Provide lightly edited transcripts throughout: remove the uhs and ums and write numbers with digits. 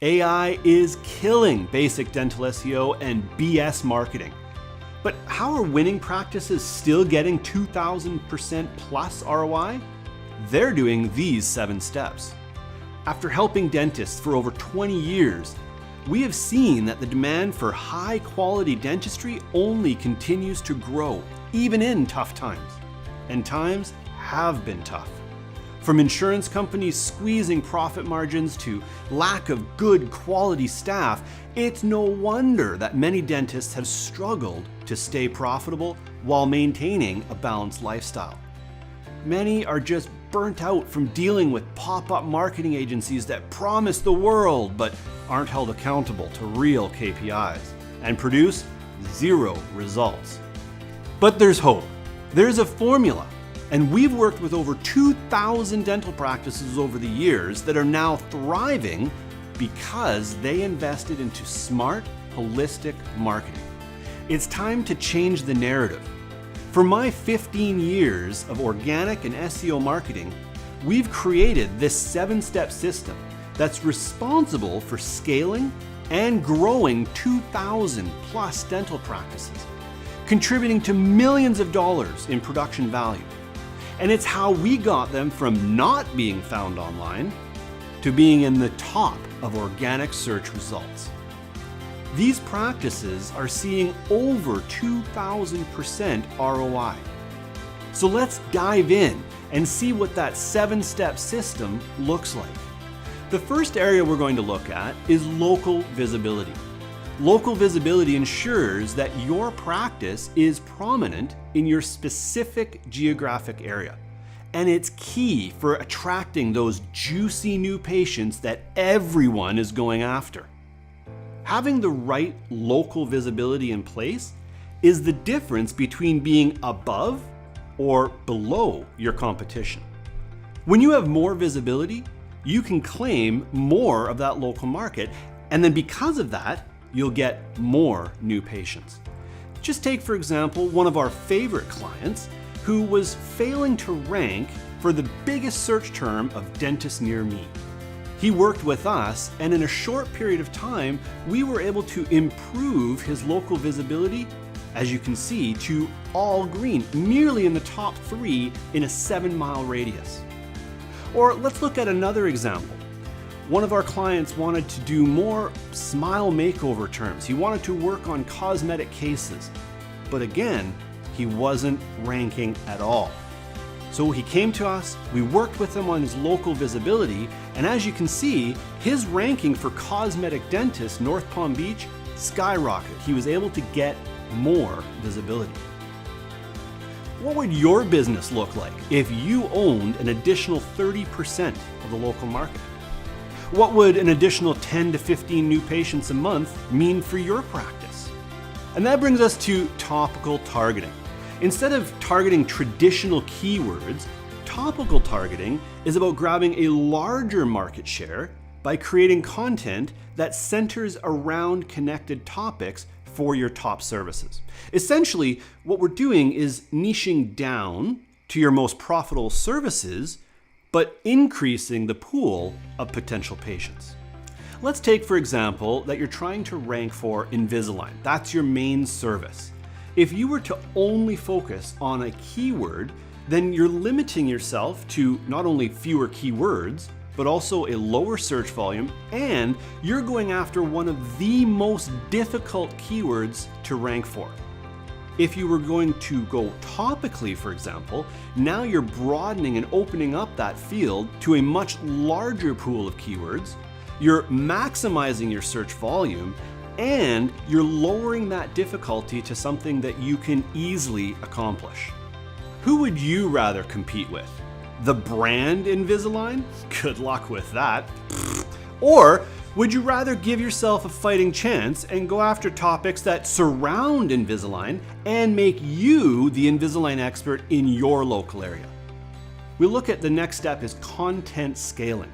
AI is killing basic dental SEO and BS marketing. But how are winning practices still getting 2,000% plus ROI? They're doing these 7 steps. After helping dentists for over 20 years, we have seen that the demand for high quality dentistry only continues to grow, even in tough times. And times have been tough. From insurance companies squeezing profit margins to lack of good quality staff, it's no wonder that many dentists have struggled to stay profitable while maintaining a balanced lifestyle. Many are just burnt out from dealing with pop-up marketing agencies that promise the world but aren't held accountable to real KPIs and produce 0 results. But there's hope. There's a formula. And we've worked with over 2,000 dental practices over the years that are now thriving because they invested into smart, holistic marketing. It's time to change the narrative. For my 15 years of organic and SEO marketing, we've created this 7-step system that's responsible for scaling and growing 2,000 plus dental practices, contributing to millions of dollars in production value. And it's how we got them from not being found online to being in the top of organic search results. These practices are seeing over 2,000% ROI. So let's dive in and see what that 7-step system looks like. The first area we're going to look at is local visibility. Local visibility ensures that your practice is prominent in your specific geographic area. And it's key for attracting those juicy new patients that everyone is going after. Having the right local visibility in place is the difference between being above or below your competition. When you have more visibility, you can claim more of that local market, and then because of that, you'll get more new patients. Just take, for example, one of our favorite clients who was failing to rank for the biggest search term of dentist near me. He worked with us, and in a short period of time, we were able to improve his local visibility, as you can see, to all green, nearly in the top 3 in a 7-mile radius. Or let's look at another example. One of our clients wanted to do more smile makeover terms. He wanted to work on cosmetic cases. But again, he wasn't ranking at all. So he came to us, we worked with him on his local visibility, and as you can see, his ranking for cosmetic dentist North Palm Beach skyrocketed. He was able to get more visibility. What would your business look like if you owned an additional 30% of the local market? What would an additional 10 to 15 new patients a month mean for your practice? And that brings us to topical targeting. Instead of targeting traditional keywords, topical targeting is about grabbing a larger market share by creating content that centers around connected topics for your top services. Essentially, what we're doing is niching down to your most profitable services, but increasing the pool of potential patients. Let's take, for example, that you're trying to rank for Invisalign. That's your main service. If you were to only focus on a keyword, then you're limiting yourself to not only fewer keywords, but also a lower search volume, and you're going after one of the most difficult keywords to rank for. If you were going to go topically, for example, now you're broadening and opening up that field to a much larger pool of keywords, you're maximizing your search volume, and you're lowering that difficulty to something that you can easily accomplish. Who would you rather compete with? The brand Invisalign? Good luck with that. Or would you rather give yourself a fighting chance and go after topics that surround Invisalign and make you the Invisalign expert in your local area? We look at the next step is content scaling.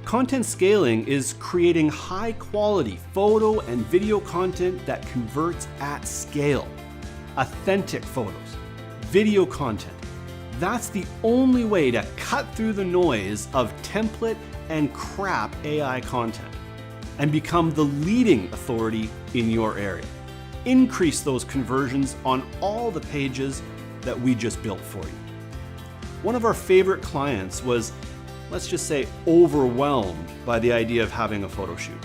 Content scaling is creating high quality photo and video content that converts at scale. Authentic photos, video content. That's the only way to cut through the noise of template and crap AI content. and become the leading authority in your area. Increase those conversions on all the pages that we just built for you. One of our favorite clients was, let's just say, overwhelmed by the idea of having a photo shoot.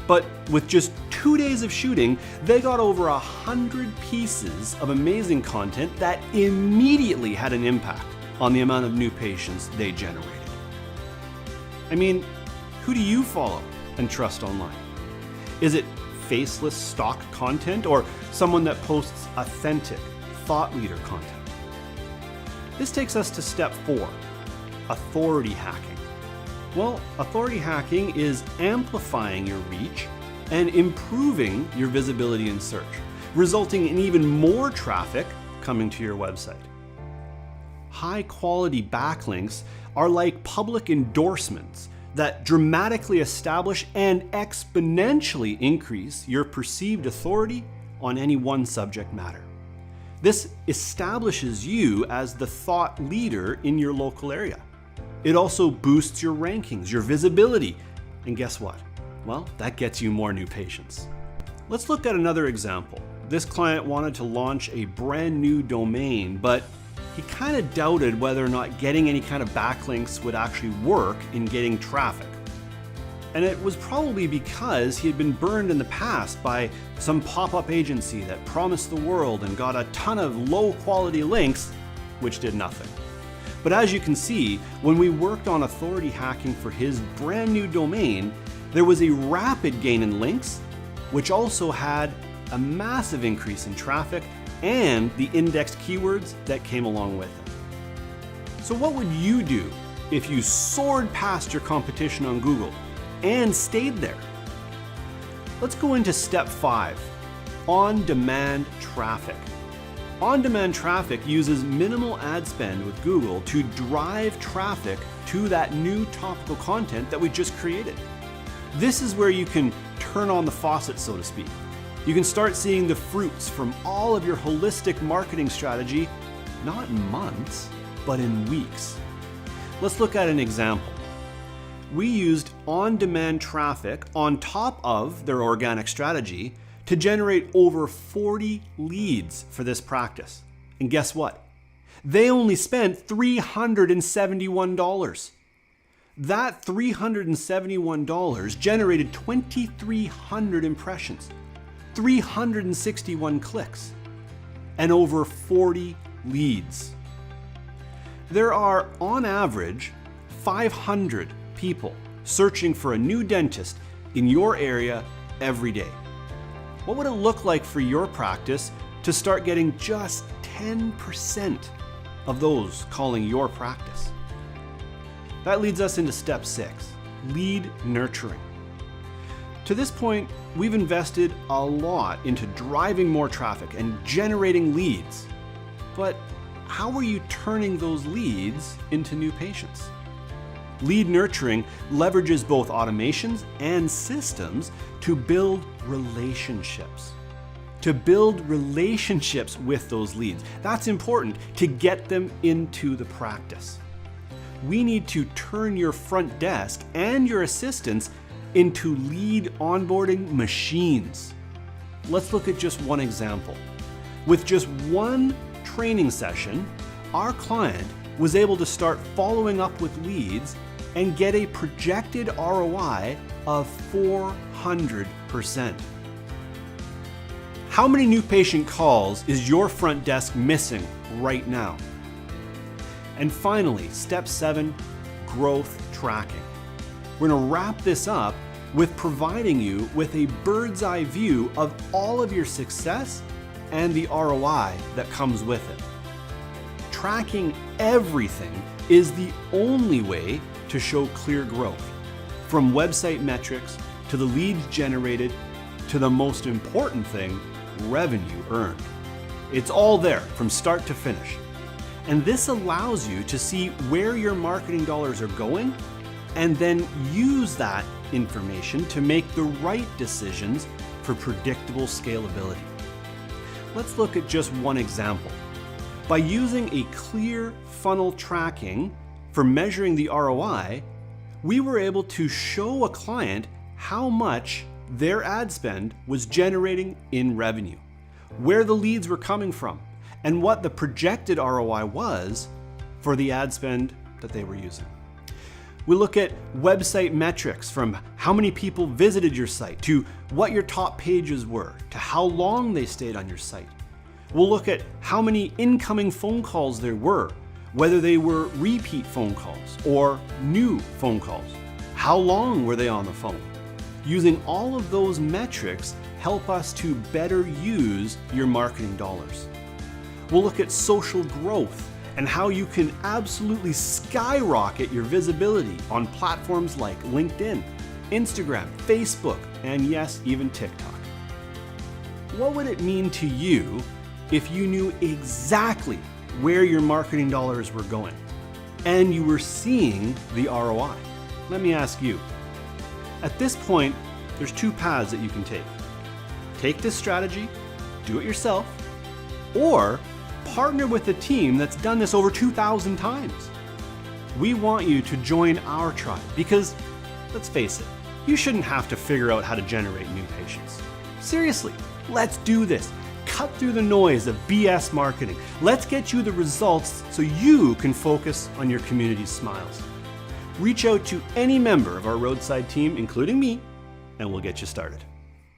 But with just 2 days of shooting, they got over 100 pieces of amazing content that immediately had an impact on the amount of new patients they generated. I mean, who do you follow and trust online? Is it faceless stock content or someone that posts authentic, thought leader content? This takes us to step 4, authority hacking. Well, authority hacking is amplifying your reach and improving your visibility in search, resulting in even more traffic coming to your website. High quality backlinks are like public endorsements that dramatically establish and exponentially increase your perceived authority on any one subject matter. This establishes you as the thought leader in your local area. It also boosts your rankings, your visibility, and guess what? Well, that gets you more new patients. Let's look at another example. This client wanted to launch a brand new domain, but he kind of doubted whether or not getting any kind of backlinks would actually work in getting traffic. And it was probably because he had been burned in the past by some pop-up agency that promised the world and got a ton of low-quality links, which did nothing. But as you can see, when we worked on authority hacking for his brand new domain, there was a rapid gain in links, which also had a massive increase in traffic and the indexed keywords that came along with it. So what would you do if you soared past your competition on Google and stayed there? Let's go into step 5, on-demand traffic. On-demand traffic uses minimal ad spend with Google to drive traffic to that new topical content that we just created. This is where you can turn on the faucet, so to speak. You can start seeing the fruits from all of your holistic marketing strategy, not in months, but in weeks. Let's look at an example. We used on-demand traffic on top of their organic strategy to generate over 40 leads for this practice. And guess what? They only spent $371. That $371 generated 2,300 impressions, 361 clicks, and over 40 leads. There are, on average, 500 people searching for a new dentist in your area every day. What would it look like for your practice to start getting just 10% of those calling your practice? That leads us into step 6, lead nurturing. To this point, we've invested a lot into driving more traffic and generating leads. But how are you turning those leads into new patients? Lead nurturing leverages both automations and systems to build relationships. To build relationships with those leads. That's important to get them into the practice. We need to turn your front desk and your assistants into lead onboarding machines. Let's look at just one example. With just one training session, our client was able to start following up with leads and get a projected ROI of 400%. How many new patient calls is your front desk missing right now? And finally, step 7, growth tracking. We're going to wrap this up with providing you with a bird's eye view of all of your success and the ROI that comes with it. Tracking everything is the only way to show clear growth, from website metrics to the leads generated to the most important thing, revenue earned. It's all there from start to finish. And this allows you to see where your marketing dollars are going and then use that information to make the right decisions for predictable scalability. Let's look at just one example. By using a clear funnel tracking for measuring the ROI, we were able to show a client how much their ad spend was generating in revenue, where the leads were coming from, and what the projected ROI was for the ad spend that they were using. We look at website metrics, from how many people visited your site, to what your top pages were, to how long they stayed on your site. We'll look at how many incoming phone calls there were, whether they were repeat phone calls or new phone calls. How long were they on the phone? Using all of those metrics help us to better use your marketing dollars. We'll look at social growth and how you can absolutely skyrocket your visibility on platforms like LinkedIn, Instagram, Facebook, and yes, even TikTok. What would it mean to you if you knew exactly where your marketing dollars were going and you were seeing the ROI? Let me ask you. At this point, there's two paths that you can take. Take this strategy, do it yourself, or partner with a team that's done this over 2,000 times. We want you to join our tribe because, let's face it, you shouldn't have to figure out how to generate new patients. Seriously, let's do this. Cut through the noise of BS marketing. Let's get you the results so you can focus on your community's smiles. Reach out to any member of our roadside team, including me, and we'll get you started.